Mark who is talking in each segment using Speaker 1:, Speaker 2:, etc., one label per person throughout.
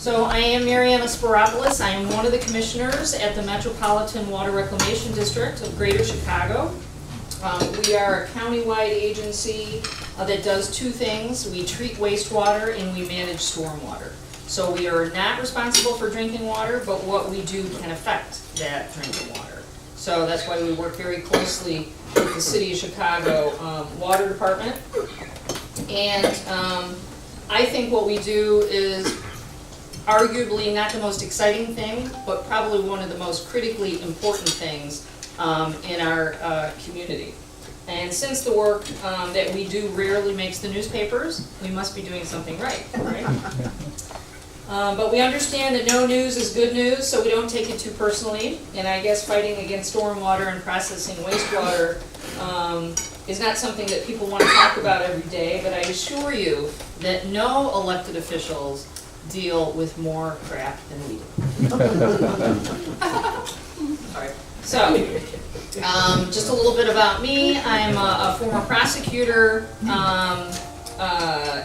Speaker 1: So I am Mariyana Spyropoulos. I am one of the commissioners at the Metropolitan Water Reclamation District of Greater Chicago. We are a countywide agency that does two things. We treat wastewater and we manage stormwater. So we are not responsible for drinking water, but what we do can affect that drinking water. So that's why we work very closely with the City of Chicago Water Department. And I think what we do is arguably not the most exciting thing, but probably one of the most critically important things in our community. And since the work that we do rarely makes the newspapers, we must be doing something right? But we understand that no news is good news, so we don't take it too personally. And I guess fighting against stormwater and processing wastewater is not something that people want to talk about every day, but I assure you that no elected officials deal with more crap than we do. All right. So, just a little bit about me. I'm a former prosecutor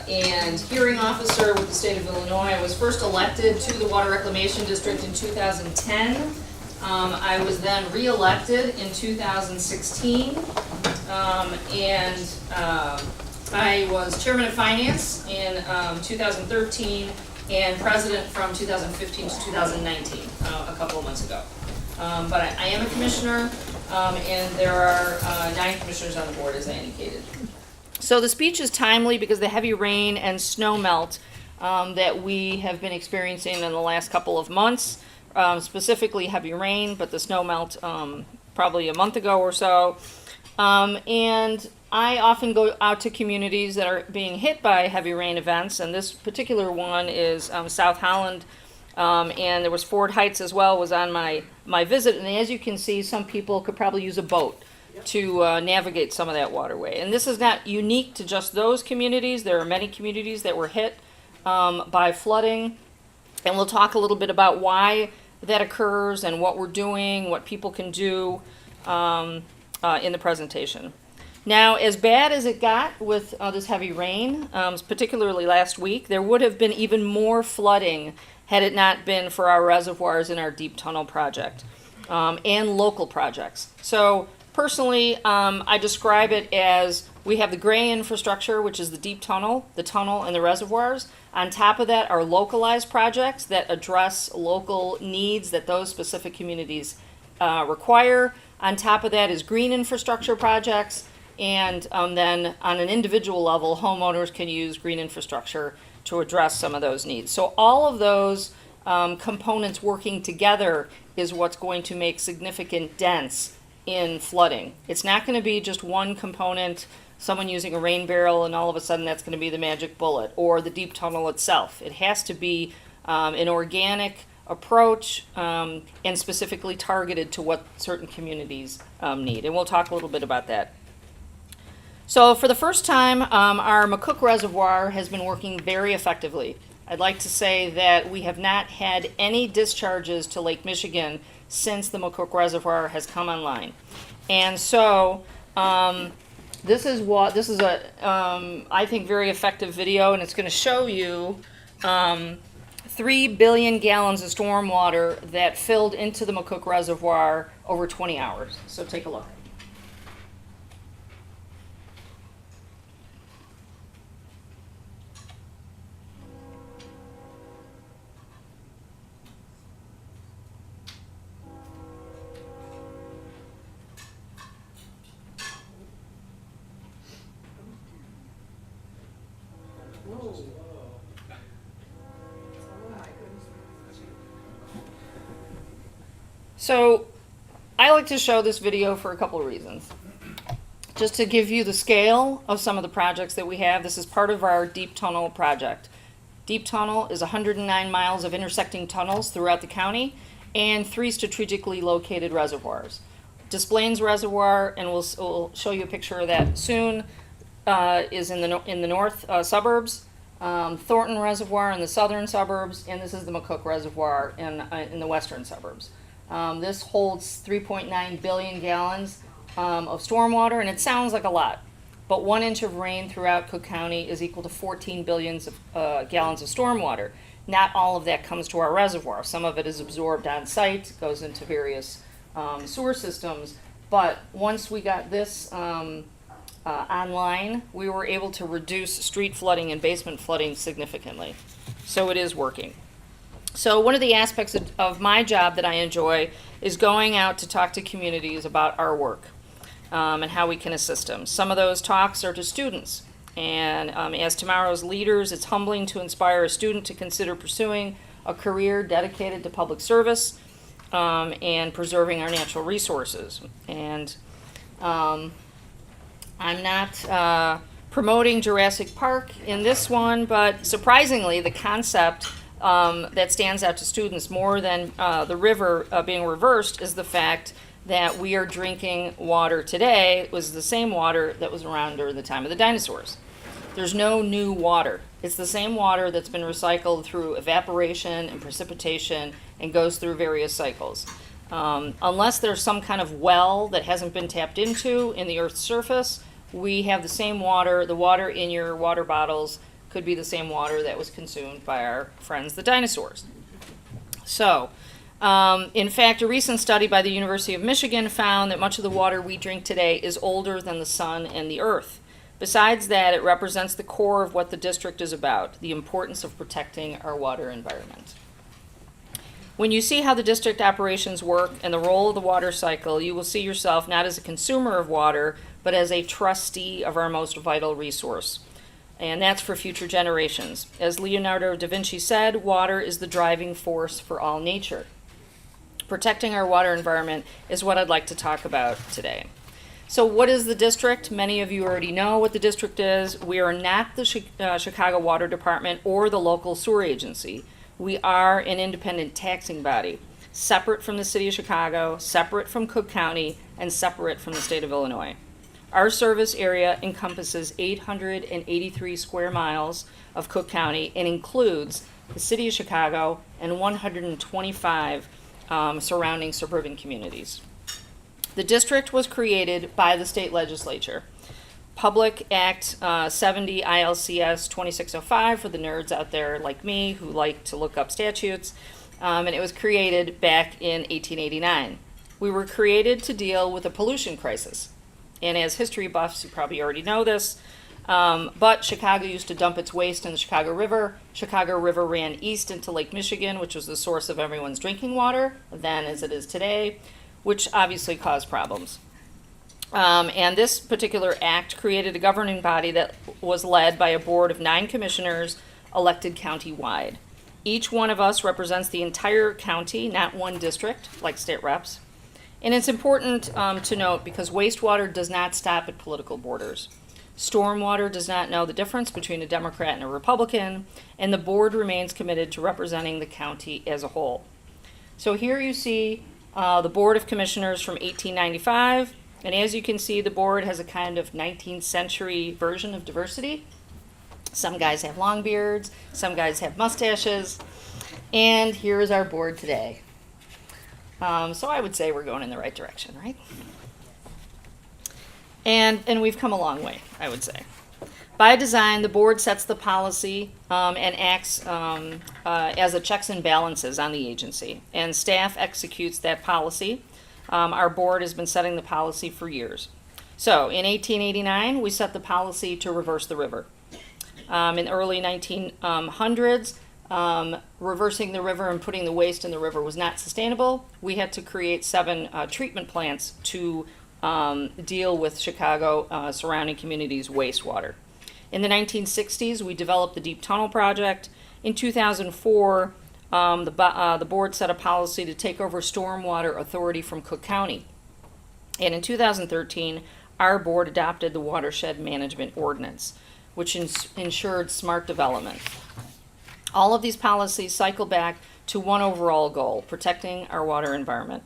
Speaker 1: and hearing officer with the state of Illinois. I was first elected to the Water Reclamation District in 2010. I was then re-elected in 2016, and I was chairman of finance in 2013 and president from 2015 to 2019, a couple of months ago. But I am a commissioner, and there are 9 commissioners on the board, as I indicated. So the speech is timely because the heavy rain and snow melt that we have been experiencing in the last couple of months, specifically heavy rain, but the snow melt probably a month ago or so. And I often go out to communities that are being hit by heavy rain events, and this particular one is South Holland, and there was Ford Heights as well, was on my visit, and as you can see, some people could probably use a boat to navigate some of that waterway. And this is not unique to just those communities. There are many communities that were hit by flooding, and we'll talk a little bit about why that occurs and what we're doing, what people can do in the presentation. Now, as bad as it got with this heavy rain, particularly last week, there would have been even more flooding had it not been for our reservoirs in our deep tunnel project and local projects. So personally, I describe it as we have the gray infrastructure, which is the deep tunnel, and the reservoirs. On top of that are localized projects that address local needs that those specific communities require. On top of that is green infrastructure projects, and then on an individual level, homeowners can use green infrastructure to address some of those needs. So all of those components working together is what's going to make significant dents in flooding. It's not going to be just one component, someone using a rain barrel, and all of a sudden that's going to be the magic bullet, or the deep tunnel itself. It has to be an organic approach and specifically targeted to what certain communities need. And we'll talk a little bit about that. So for the first time, our McCook Reservoir has been working very effectively. I'd like to say that we have not had any discharges to Lake Michigan since the McCook Reservoir has come online. And so this is a I think very effective video, and it's going to show you 3 billion gallons of stormwater that filled into the McCook Reservoir over 20 hours. So take a look. So I like to show this video for a couple of reasons. Just to give you the scale of some of the projects that we have. This is part of our Deep Tunnel project. Deep Tunnel is 109 miles of intersecting tunnels throughout the county and 3 strategically located reservoirs. Des Reservoir, and we'll show you a picture of that soon, is in the north suburbs. Thornton Reservoir in the southern suburbs, and this is the McCook Reservoir in the western suburbs. This holds 3.9 billion gallons of stormwater, and it sounds like a lot, but 1 inch of rain throughout Cook County is equal to 14 billion gallons of stormwater. not all of that comes to our reservoir. Some of it is absorbed on site, goes into various sewer systems. But once we got this online, we were able to reduce street flooding and basement flooding significantly. So it is working. So one of the aspects of my job that I enjoy is going out to talk to communities about our work and how we can assist them. Some of those talks are to students. And as tomorrow's leaders, it's humbling to inspire a student to consider pursuing a career dedicated to public service and preserving our natural resources. And I'm not promoting Jurassic Park in this one, but surprisingly, the concept that stands out to students more than the river being reversed is the fact that we are drinking water today was the same water that was around during the time of the dinosaurs. There's no new water. It's the same water that's been recycled through evaporation and precipitation and goes through various cycles. Unless there's some kind of well that hasn't been tapped into in the Earth's surface, we have the same water. The water in your water bottles could be the same water that was consumed by our friends, the dinosaurs. So, in fact, a recent study by the University of Michigan found that much of the water we drink today is older than the sun and the earth. Besides that, it represents the core of what the district is about, the importance of protecting our water environment. When you see how the district operations work and the role of the water cycle, you will see yourself not as a consumer of water, but as a trustee of our most vital resource. And that's for future generations. As Leonardo da Vinci said, water is the driving force for all nature. Protecting our water environment is what I'd like to talk about today. So what is the district? Many of you already know what the district is. We are not the Chicago Water Department or the local sewer agency. We are an independent taxing body, separate from the city of Chicago, separate from Cook County, and separate from the state of Illinois. Our service area encompasses 883 square miles of Cook County and includes the city of Chicago and 125 surrounding suburban communities. The district was created by the state legislature. Public Act 70 ILCS 2605 for the nerds out there like me who like to look up statutes, and it was created back in 1889. We were created to deal with a pollution crisis. And as history buffs, you probably already know this, but Chicago used to dump its waste in the Chicago River. Chicago River ran east into Lake Michigan, which was the source of everyone's drinking water, then as it is today, which obviously caused problems. And this particular act created a governing body that was led by a board of 9 commissioners elected county-wide. Each one of us represents the entire county, not one district, like state reps. And it's important to note because wastewater does not stop at political borders. Stormwater does not know the difference between a Democrat and a Republican, and the board remains committed to representing the county as a whole. So here you see the Board of Commissioners from 1895, and as you can see, the board has a kind of 19th century version of diversity. Some guys have long beards, some guys have mustaches, and here is our board today. So I would say we're going in the right direction, right? And we've come a long way, I would say. By design, the board sets the policy and acts as a checks and balances on the agency, and staff executes that policy. Our board has been setting the policy for years. So in 1889, we set the policy to reverse the river. In the early 1900s, reversing the river and putting the waste in the river was not sustainable. We had to create 7 treatment plants to deal with Chicago surrounding communities' wastewater. In the 1960s, we developed the Deep Tunnel Project. In 2004, the board set a policy to take over stormwater authority from Cook County. And in 2013, our board adopted the Watershed Management Ordinance, which ensured smart development. All of these policies cycle back to one overall goal, protecting our water environment.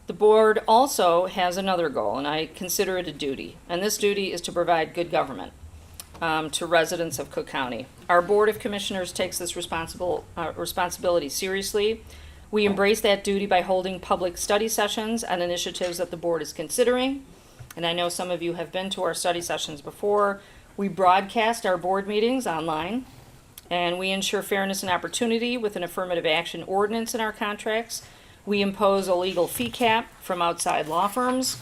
Speaker 1: The board also has another goal, and I consider it a duty, and this duty is to provide good government to residents of Cook County. Our Board of Commissioners takes this responsibility seriously. We embrace that duty by holding public study sessions on initiatives that the board is considering, and I know some of you have been to our study sessions before. We broadcast our board meetings online. And we ensure fairness and opportunity with an affirmative action ordinance in our contracts. We impose a legal fee cap from outside law firms.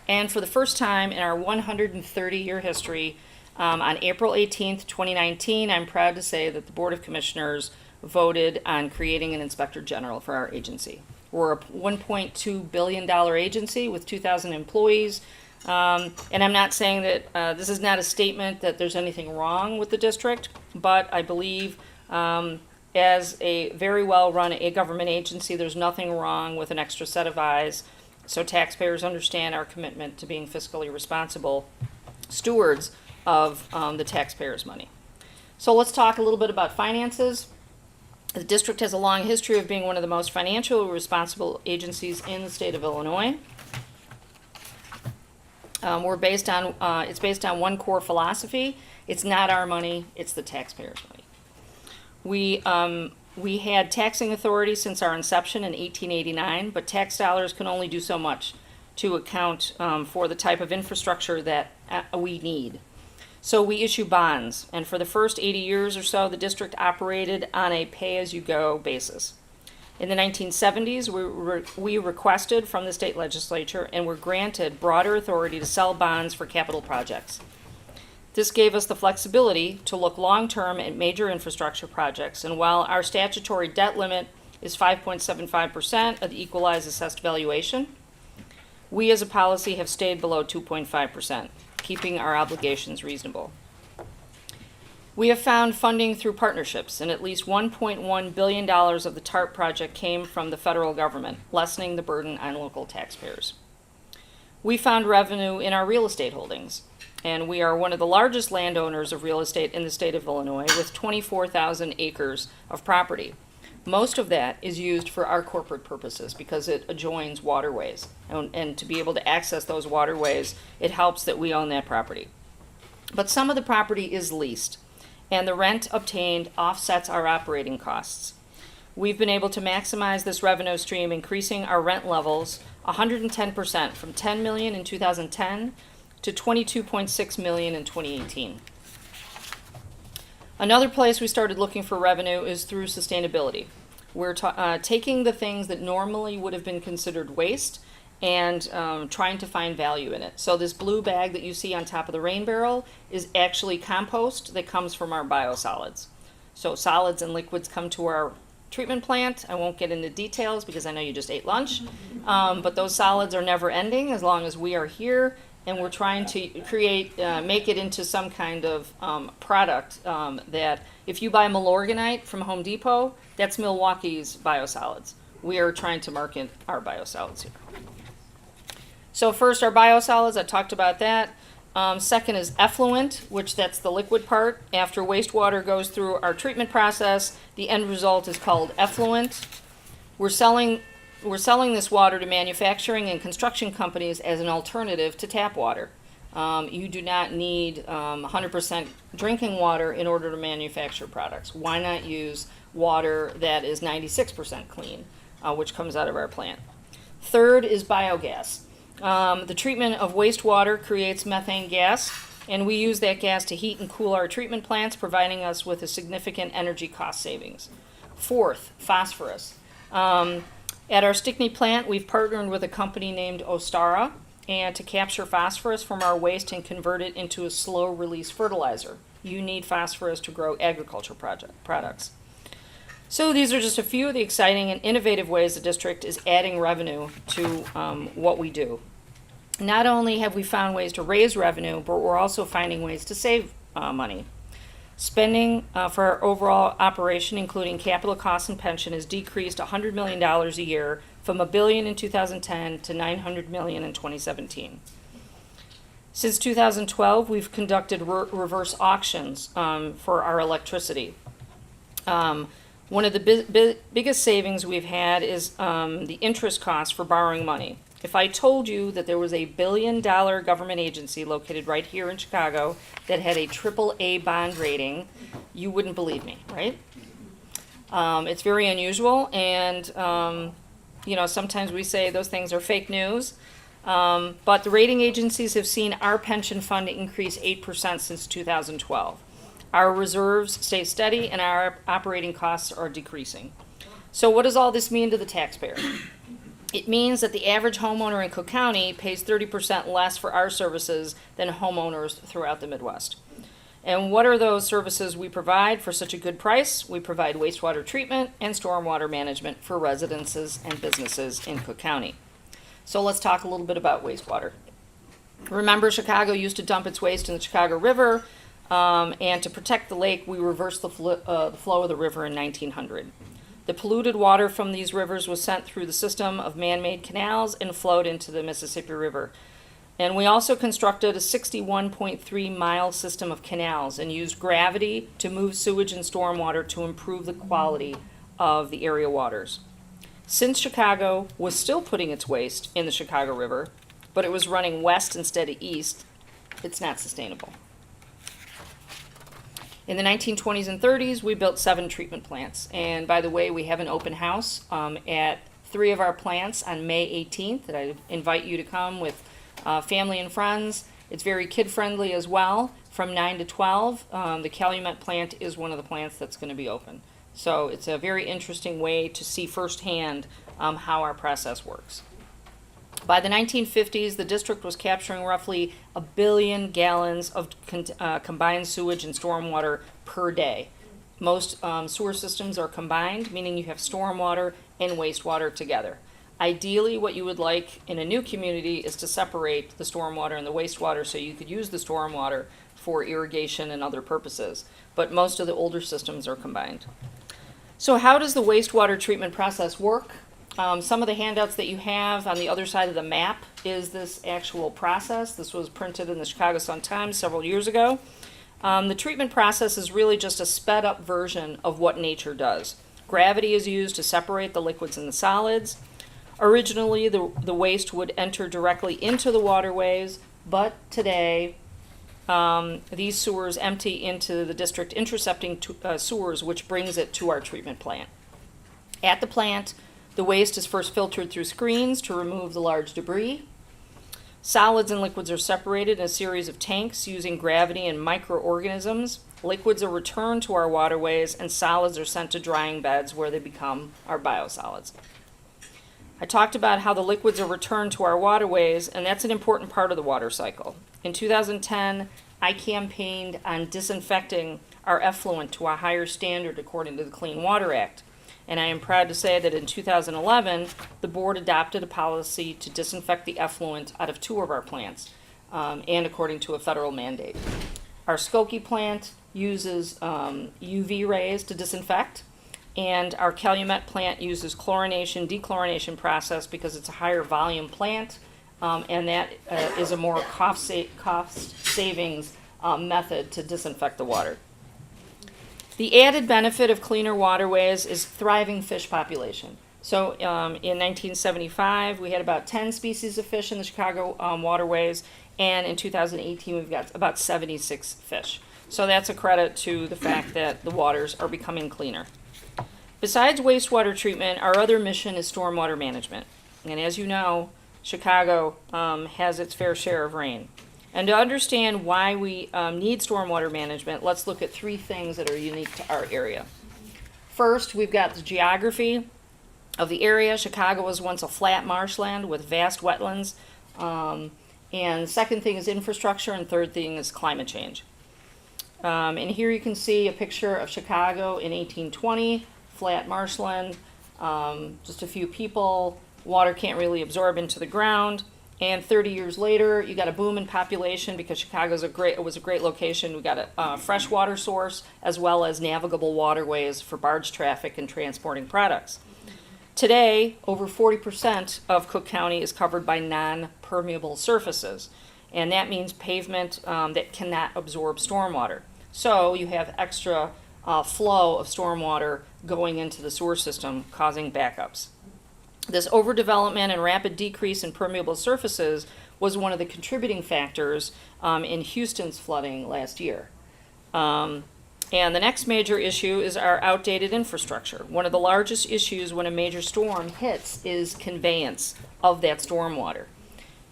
Speaker 1: And for the first time in our 130-year history, on April 18th, 2019, I'm proud to say that the Board of Commissioners voted on creating an Inspector General for our agency. We're a $1.2 billion agency with 2,000 employees. And I'm not saying that this is not a statement that there's anything wrong with the district, but I believe as a very well-run government agency, there's nothing wrong with an extra set of eyes, so taxpayers understand our commitment to being fiscally responsible stewards of the taxpayers' money. So let's talk a little bit about finances. The district has a long history of being one of the most financially responsible agencies in the state of Illinois. It's based on one core philosophy. It's not our money, it's the taxpayers' money. We had taxing authority since our inception in 1889, but tax dollars can only do so much to account for the type of infrastructure that we need. So we issue bonds, and for the first 80 years or so, the district operated on a pay-as-you-go basis. In the 1970s, we requested from the state legislature and were granted broader authority to sell bonds for capital projects. This gave us the flexibility to look long-term at major infrastructure projects, and while our statutory debt limit is 5.75% of the equalized assessed valuation, we as a policy have stayed below 2.5%, keeping our obligations reasonable. We have found funding through partnerships, and at least $1.1 billion of the TARP project came from the federal government, lessening the burden on local taxpayers. We found revenue in our real estate holdings, and we are one of the largest landowners of real estate in the state of Illinois with 24,000 acres of property. Most of that is used for our corporate purposes because it adjoins waterways. And to be able to access those waterways, it helps that we own that property. But some of the property is leased, and the rent obtained offsets our operating costs. We've been able to maximize this revenue stream, increasing our rent levels 110% from $10 million in 2010 to $22.6 million in 2018. Another place we started looking for revenue is through sustainability. We're taking the things that normally would have been considered waste and trying to find value in it. So this blue bag that you see on top of the rain barrel is actually compost that comes from our biosolids. So solids and liquids come to our treatment plant. I won't get into details because I know you just ate lunch, but those solids are never ending as long as we are here. And we're trying to make it into some kind of product that if you buy Milorganite from Home Depot, that's Milwaukee's biosolids. We are trying to market our biosolids here. So first, our biosolids, I talked about that. Second is effluent, which that's the liquid part. After wastewater goes through our treatment process, the end result is called effluent. We're selling this water to manufacturing and construction companies as an alternative to tap water. You do not need 100% drinking water in order to manufacture products. Why not use water that is 96% clean, which comes out of our plant? Third is biogas. The treatment of wastewater creates methane gas, and we use that gas to heat and cool our treatment plants, providing us with a significant energy cost savings. Fourth, phosphorus. At our Stickney plant, we've partnered with a company named Ostara and to capture phosphorus from our waste and convert it into a slow-release fertilizer. You need phosphorus to grow agriculture products. So these are just a few of the exciting and innovative ways the district is adding revenue to what we do. Not only have we found ways to raise revenue, but we're also finding ways to save money. Spending for our overall operation, including capital costs and pension, has decreased $100 million a year from $1 billion in 2010 to $900 million in 2017. Since 2012, we've conducted reverse auctions for our electricity. One of the biggest savings we've had is the interest cost for borrowing money. If I told you that there was a $1 billion government agency located right here in Chicago that had a AAA bond rating, you wouldn't believe me, right? It's very unusual, and sometimes we say those things are fake news. But the rating agencies have seen our pension fund increase 8% since 2012. Our reserves stay steady and our operating costs are decreasing. So what does all this mean to the taxpayer? It means that the average homeowner in Cook County pays 30% less for our services than homeowners throughout the Midwest. And what are those services we provide for such a good price? We provide wastewater treatment and stormwater management for residences and businesses in Cook County. So let's talk a little bit about wastewater. Remember, Chicago used to dump its waste in the Chicago River, and to protect the lake, we reversed the flow of the river in 1900. The polluted water from these rivers was sent through the system of man-made canals and flowed into the Mississippi River. And we also constructed a 61.3-mile system of canals and used gravity to move sewage and stormwater to improve the quality of the area waters. Since Chicago was still putting its waste in the Chicago River, but it was running west instead of east, it's not sustainable. In the 1920s and 30s, we built 7 treatment plants. And by the way, we have an open house at 3 of our plants on May 18th that I invite you to come with family and friends. It's very kid-friendly as well. From 9 to 12, the Calumet plant is one of the plants that's going to be open. So it's a very interesting way to see firsthand how our process works. By the 1950s, the district was capturing roughly 1 billion gallons of combined sewage and stormwater per day. Most sewer systems are combined, meaning you have stormwater and wastewater together. Ideally, what you would like in a new community is to separate the stormwater and the wastewater so you could use the stormwater for irrigation and other purposes. But most of the older systems are combined. So how does the wastewater treatment process work? Some of the handouts that you have on the other side of the map is this actual process. This was printed in the Chicago Sun-Times several years ago. The treatment process is really just a sped up version of what nature does. Gravity is used to separate the liquids and the solids. Originally, the waste would enter directly into the waterways, but today these sewers empty into the district intercepting sewers, which brings it to our treatment plant. At the plant, the waste is first filtered through screens to remove the large debris. Solids and liquids are separated in a series of tanks using gravity and microorganisms. Liquids are returned to our waterways, and solids are sent to drying beds where they become our biosolids. I talked about how the liquids are returned to our waterways, and that's an important part of the water cycle. In 2010, I campaigned on disinfecting our effluent to a higher standard according to the Clean Water Act. And I am proud to say that in 2011, the board adopted a policy to disinfect the effluent out of 2 of our plants, and according to a federal mandate. Our Skokie plant uses UV rays to disinfect, and our Calumet plant uses chlorination, dechlorination process because it's a higher volume plant, and that is a more cost savings method to disinfect the water. The added benefit of cleaner waterways is thriving fish population. So in 1975, we had about 10 species of fish in the Chicago waterways, and in 2018, we've got about 76 fish. So that's a credit to the fact that the waters are becoming cleaner. Besides wastewater treatment, our other mission is stormwater management. And as you know, Chicago has its fair share of rain. And to understand why we need stormwater management, let's look at 3 things that are unique to our area. First, we've got the geography of the area. Chicago was once a flat marshland with vast wetlands. And second thing is infrastructure, and third thing is climate change. And here you can see a picture of Chicago in 1820, flat marshland, just a few people, water can't really absorb into the ground. And 30 years later, you got a boom in population because Chicago was a great location. We got a fresh water source as well as navigable waterways for barge traffic and transporting products. Today, over 40% of Cook County is covered by non-permeable surfaces, and that means pavement that cannot absorb stormwater. So you have extra flow of stormwater going into the sewer system, causing backups. This overdevelopment and rapid decrease in permeable surfaces was one of the contributing factors in Houston's flooding last year. And the next major issue is our outdated infrastructure. One of the largest issues when a major storm hits is conveyance of that stormwater.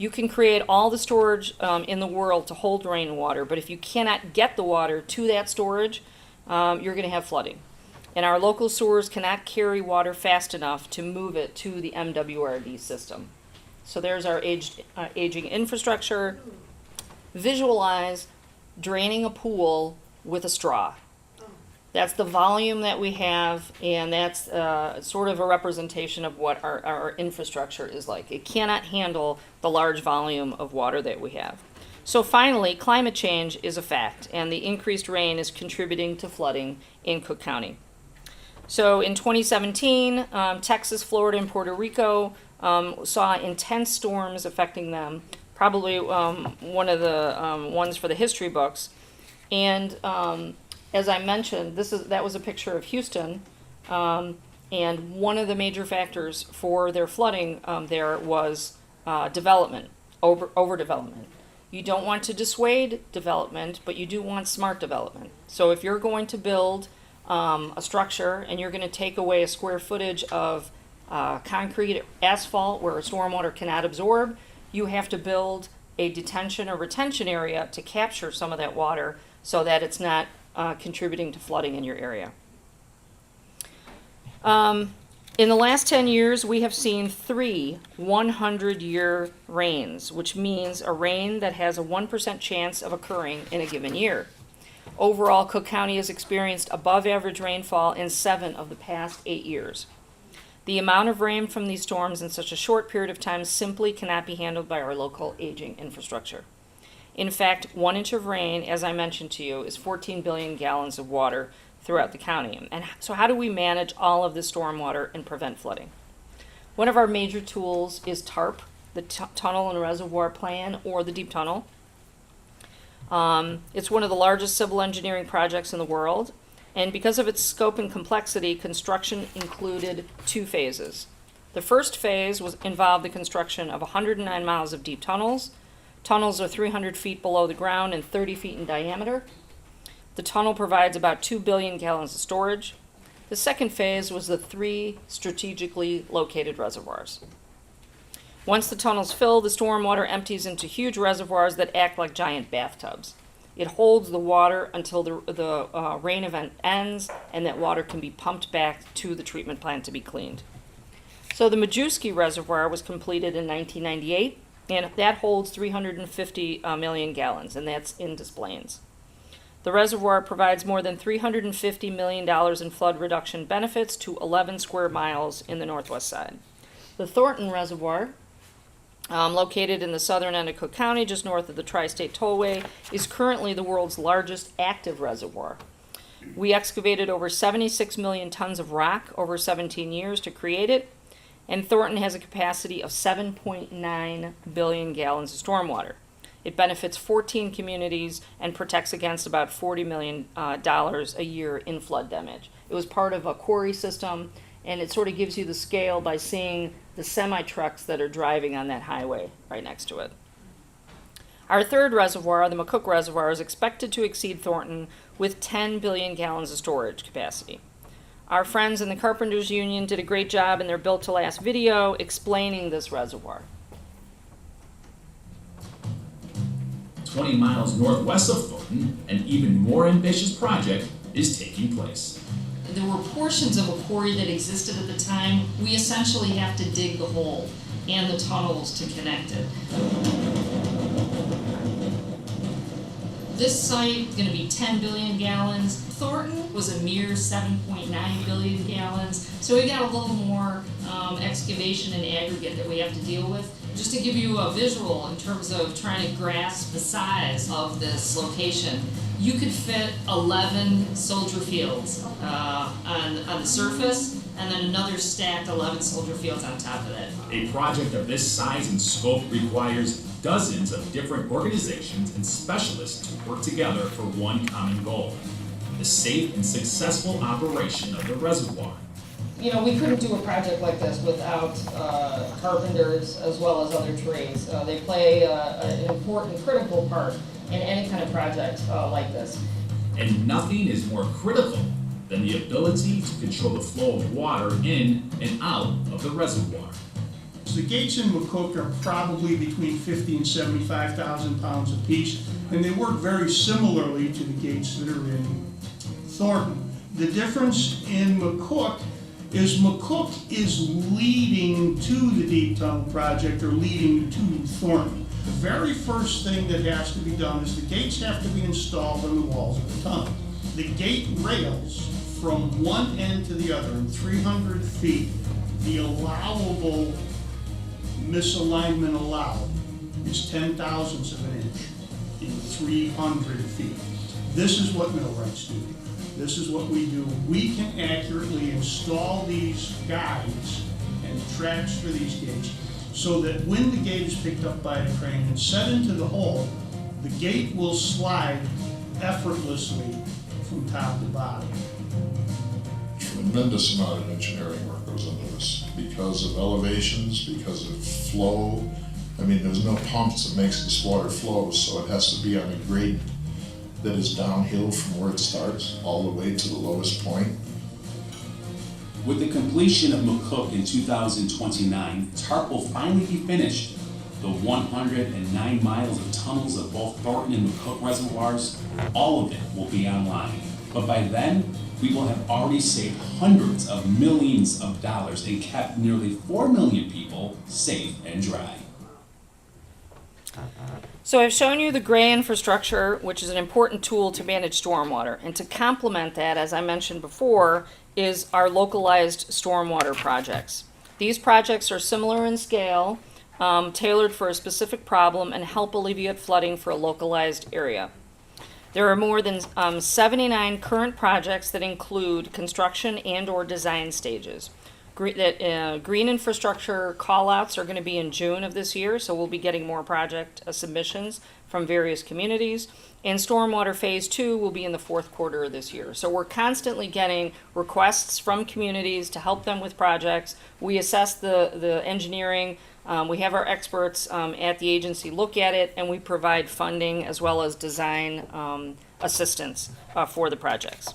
Speaker 1: You can create all the storage in the world to hold rainwater, but if you cannot get the water to that storage, you're going to have flooding. And our local sewers cannot carry water fast enough to move it to the MWRD system. So there's our aging infrastructure. Visualize draining a pool with a straw. That's the volume that we have, and that's sort of a representation of what our infrastructure is like. It cannot handle the large volume of water that we have. So finally, climate change is a fact, and the increased rain is contributing to flooding in Cook County. So in 2017, Texas, Florida, and Puerto Rico saw intense storms affecting them, probably one of the ones for the history books. And as I mentioned, that was a picture of Houston, and one of the major factors for their flooding there was development, overdevelopment. You don't want to dissuade development, but you do want smart development. So if you're going to build a structure and you're going to take away a square footage of concrete asphalt where stormwater cannot absorb, you have to build a detention or retention area to capture some of that water so that it's not contributing to flooding in your area. In the last 10 years, we have seen 3 100-year rains, which means a rain that has a 1% chance of occurring in a given year. Overall, Cook County has experienced above average rainfall in 7 of the past 8 years. The amount of rain from these storms in such a short period of time simply cannot be handled by our local aging infrastructure. In fact, 1 inch of rain, as I mentioned to you, is 14 billion gallons of water throughout the county. And so how do we manage all of the stormwater and prevent flooding? One of our major tools is TARP, the Tunnel and Reservoir Plan, or the Deep Tunnel. It's one of the largest civil engineering projects in the world. And because of its scope and complexity, construction included 2 phases. The first phase involved the construction of 109 miles of deep tunnels. Tunnels are 300 feet below the ground and 30 feet in diameter. The tunnel provides about 2 billion gallons of storage. The second phase was the 3 strategically located reservoirs. Once the tunnels fill, the stormwater empties into huge reservoirs that act like giant bathtubs. It holds the water until the rain event ends, and that water can be pumped back to the treatment plant to be cleaned. So the Majewski Reservoir was completed in 1998, and that holds 350 million gallons, and that's in Des Plaines. The reservoir provides more than $350 million in flood reduction benefits to 11 square miles in the northwest side. The Thornton Reservoir, located in the southern end of Cook County, just north of the Tri-State Tollway, is currently the world's largest active reservoir. We excavated over 76 million tons of rock over 17 years to create it, and Thornton has a capacity of 7.9 billion gallons of stormwater. It benefits 14 communities and protects against about $40 million a year in flood damage. It was part of a quarry system, and it sort of gives you the scale by seeing the semi-trucks that are driving on that highway right next to it. Our third reservoir, the McCook Reservoir, is expected to exceed Thornton with 10 billion gallons of storage capacity. Our friends in the Carpenters Union did a great job in their Built to Last video explaining this reservoir.
Speaker 2: 20 miles northwest of Thornton, an even more ambitious project is taking place.
Speaker 1: There were portions of a quarry that existed at the time. We essentially have to dig the hole and the tunnels to connect it. This site is going to be 10 billion gallons. Thornton was a mere 7.9 billion gallons. So we got a little more excavation and aggregate that we have to deal with. Just to give you a visual in terms of trying to grasp the size of this location, you could fit 11 soldier fields on the surface, and then another stacked 11 soldier fields on top of that.
Speaker 2: A project of this size and scope requires dozens of different organizations and specialists to work together for one common goal: the safe and successful operation of the reservoir.
Speaker 1: You know, we couldn't do a project like this without carpenters as well as other trades. They play an important, critical part in any kind of project like this.
Speaker 2: And nothing is more critical than the ability to control the flow of water in and out of the reservoir.
Speaker 3: The gates in McCook are probably between 50 and 75,000 pounds apiece, and they work very similarly to the gates that are in Thornton. The difference in McCook is leading to the deep tunnel project, or leading to Thornton. The very first thing that has to be done is the gates have to be installed on the walls of the tunnel. The gate rails from one end to the other in 300 feet, the allowable misalignment allowed is 10 thousandths of an inch in 300 feet. This is what millwrights do. This is what we do. We can accurately install these guides and tracks for these gates so that when the gate is picked up by a crane and set into the hole, the gate will slide effortlessly from top to bottom.
Speaker 4: Tremendous amount of engineering work goes into this because of elevations, because of flow. I mean, there's no pumps that makes this water flow, so it has to be on a grade that is downhill from where it starts all the way to the lowest point.
Speaker 5: With the completion of McCook in 2029, TARP will finally be finished. The 109 miles of tunnels of both Thornton and McCook reservoirs, all of it will be online. But by then, we will have already saved hundreds of millions of dollars and kept nearly 4 million people safe and dry.
Speaker 1: So I've shown you the gray infrastructure, which is an important tool to manage stormwater. And to complement that, as I mentioned before, is our localized stormwater projects. These projects are similar in scale, tailored for a specific problem, and help alleviate flooding for a localized area. There are more than 79 current projects that include construction and/or design stages. Green infrastructure callouts are going to be in June of this year, so we'll be getting more project submissions from various communities. And Stormwater Phase 2 will be in the fourth quarter of this year. So we're constantly getting requests from communities to help them with projects. We assess the engineering. We have our experts at the agency look at it, and we provide funding as well as design assistance for the projects.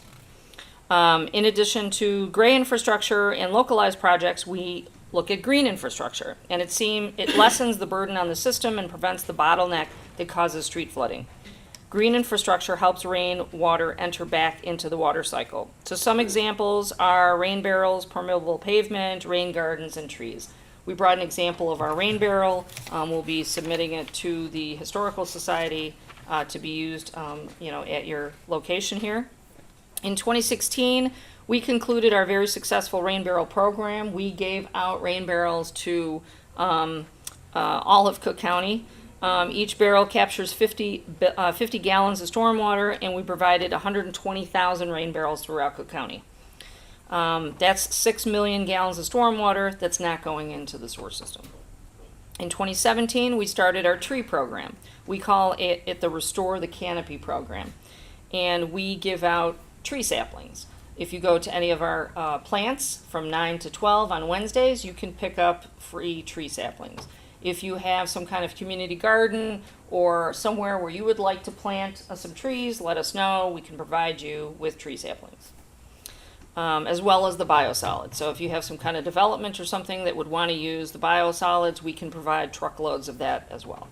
Speaker 1: In addition to gray infrastructure and localized projects, we look at green infrastructure, and it lessens the burden on the system and prevents the bottleneck that causes street flooding. Green infrastructure helps rainwater enter back into the water cycle. So some examples are rain barrels, permeable pavement, rain gardens, and trees. We brought an example of our rain barrel. We'll be submitting it to the Historical Society to be used at your location here. In 2016, we concluded our very successful rain barrel program. We gave out rain barrels to all of Cook County. Each barrel captures 50 gallons of stormwater, and we provided 120,000 rain barrels throughout Cook County. That's 6 million gallons of stormwater that's not going into the sewer system. In 2017, we started our tree program. We call it the Restore the Canopy program, and we give out tree saplings. If you go to any of our plants from 9 to 12 on Wednesdays, you can pick up free tree saplings. If you have some kind of community garden or somewhere where you would like to plant some trees, let us know. We can provide you with tree saplings, as well as the biosolids. So if you have some kind of development or something that would want to use the biosolids, we can provide truckloads of that as well.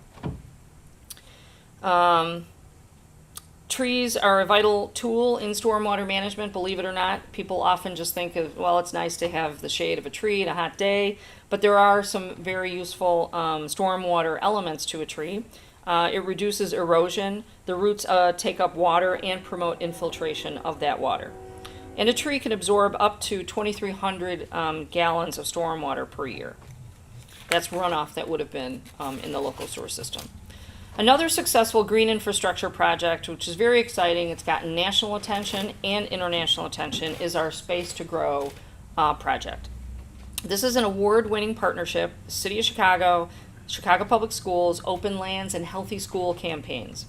Speaker 1: Trees are a vital tool in stormwater management, believe it or not. People often just think of, well, it's nice to have the shade of a tree in a hot day, but there are some very useful stormwater elements to a tree. It reduces erosion. The roots take up water and promote infiltration of that water. And a tree can absorb up to 2,300 gallons of stormwater per year. That's runoff that would have been in the local sewer system. Another successful green infrastructure project, which is very exciting, it's gotten national attention and international attention, is our Space to Grow project. This is an award-winning partnership, the City of Chicago, Chicago Public Schools, Open Lands, and Healthy School campaigns.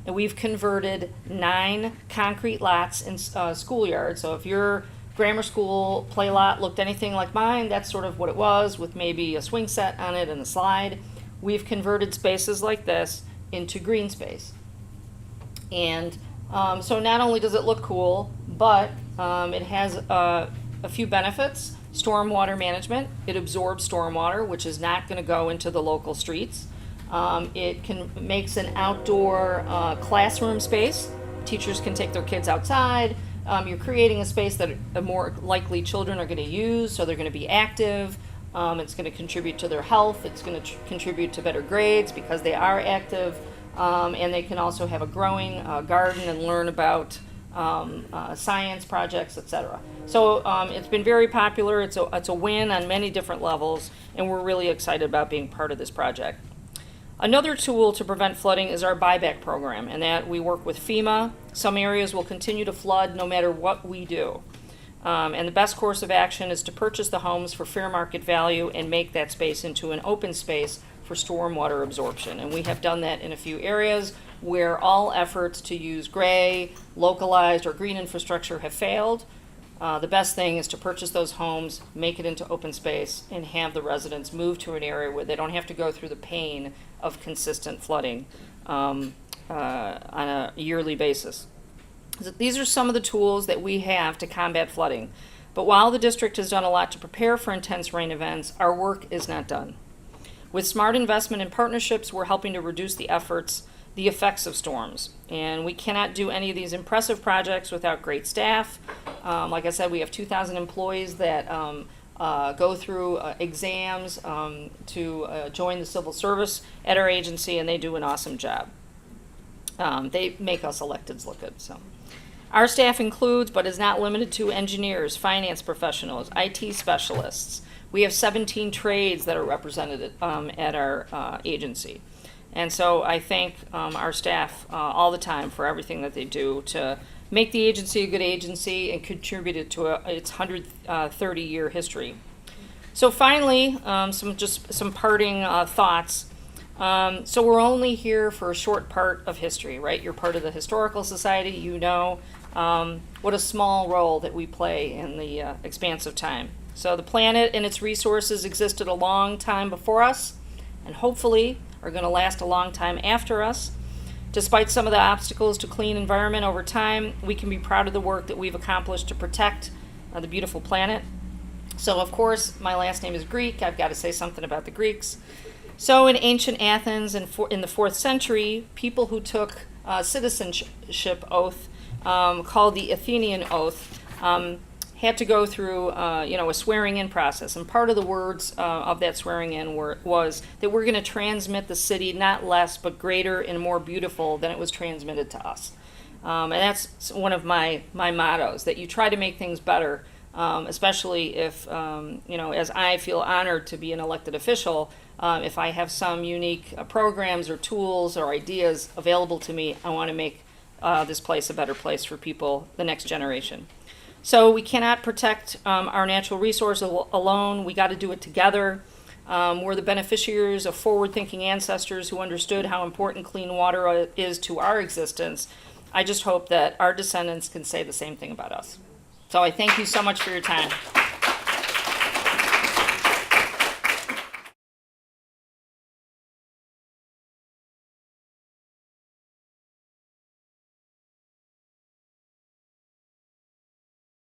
Speaker 1: And we've converted 9 concrete lots in schoolyards. So if your grammar school play lot looked anything like mine, that's sort of what it was, with maybe a swing set on it and a slide. We've converted spaces like this into green space. And so not only does it look cool, but it has a few benefits. stormwater management. It absorbs stormwater, which is not going to go into the local streets. Makes an outdoor classroom space. Teachers can take their kids outside. You're creating a space that more likely children are going to use, so they're going to be active. It's going to contribute to their health. It's going to contribute to better grades because they are active. And they can also have a growing garden and learn about science projects, etc. So it's been very popular. It's a win on many different levels, and we're really excited about being part of this project. Another tool to prevent flooding is our Buyback Program, and that we work with FEMA. Some areas will continue to flood no matter what we do. And the best course of action is to purchase the homes for fair market value and make that space into an open space for stormwater absorption. And we have done that in a few areas where all efforts to use gray, localized, or green infrastructure have failed. The best thing is to purchase those homes, make it into open space, and have the residents move to an area where they don't have to go through the pain of consistent flooding on a yearly basis. So these are some of the tools that we have to combat flooding. But while the district has done a lot to prepare for intense rain events, our work is not done. With smart investment and partnerships, we're helping to reduce the effects of storms. And we cannot do any of these impressive projects without great staff. Like I said, we have 2,000 employees that go through exams to join the civil service at our agency, and they do an awesome job. They make us electeds look good. So, our staff includes, but is not limited to, engineers, finance professionals, IT specialists. We have 17 trades that are represented at our agency. And so I thank our staff all the time for everything that they do to make the agency a good agency and contribute it to its 130-year history. So finally, some parting thoughts. So we're only here for a short part of history, right? You're part of the Historical Society. You know what a small role that we play in the expanse of time. So the planet and its resources existed a long time before us, and hopefully are going to last a long time after us. Despite some of the obstacles to clean environment over time, we can be proud of the work that we've accomplished to protect the beautiful planet. So of course, my last name is Greek. I've got to say something about the Greeks. So in ancient Athens in the 4th century, people who took citizenship oath, called the Athenian oath, had to go through a swearing-in process. And part of the words of that swearing-in was that we're going to transmit the city not less but greater and more beautiful than it was transmitted to us. And that's one of my mottos, that you try to make things better, especially if, as I feel honored to be an elected official, if I have some unique programs or tools or ideas available to me, I want to make this place a better place for people, the next generation. So we cannot protect our natural resource alone. We got to do it together. We're the beneficiaries of forward-thinking ancestors who understood how important clean water is to our existence. I just hope that our descendants can say the same thing about us. So I thank you so much for your time.